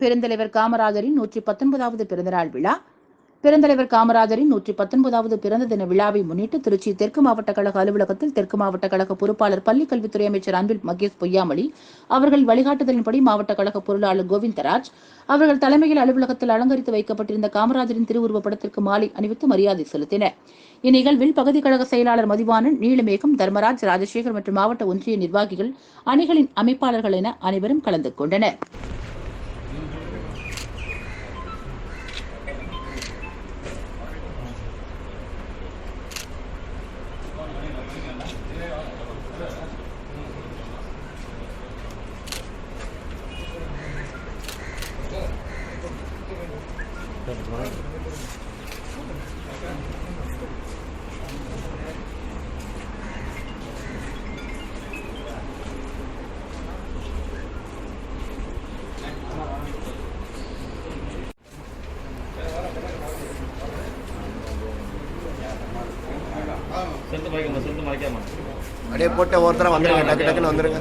பெருந்தலைவர் காமராஜரின் 119வது பிறந்தநாள் விழா. பெருந்தலைவர் காமராஜரின் 119வது பிறந்த தின விழாவை முன்னிட்டு திருச்சி தெற்கு மாவட்ட கழக அலுவலகத்தில் தெற்கு மாவட்ட கழக பொறுப்பாளர் பள்ளிக்கல்வித்துறை அமைச்சர் அன்பில் மகேஷ் பொய்யாமொழி அவர்கள் வழிகாட்டுதலின்படி மாவட்ட கழக பொருளாளர் கோவிந்தராஜ் அவர்கள் தலைமையில் அலுவலகத்தில் அலங்கரித்து வைக்கப்பட்டிருந்த காமராஜரின் திருவுருவப் படத்திற்கு மாலை அணிவித்து மரியாதை செலுத்தினர். இந்நிகழ்வில் பகுதி கழக செயலாளர் மதிவாணன், நீலமேகம், தர்மராஜ், ராஜசேகர் மற்றும் மாவட்ட ஒன்றிய நிர்வாகிகள், அணிகளின் அமைப்பாளர்கள் என அனைவரும் கலந்து கொண்டனர். அப்படியே போட்டு ஒருத்தர வந்துருங்க, டக்கு டக்குன்னு வந்துருங்க.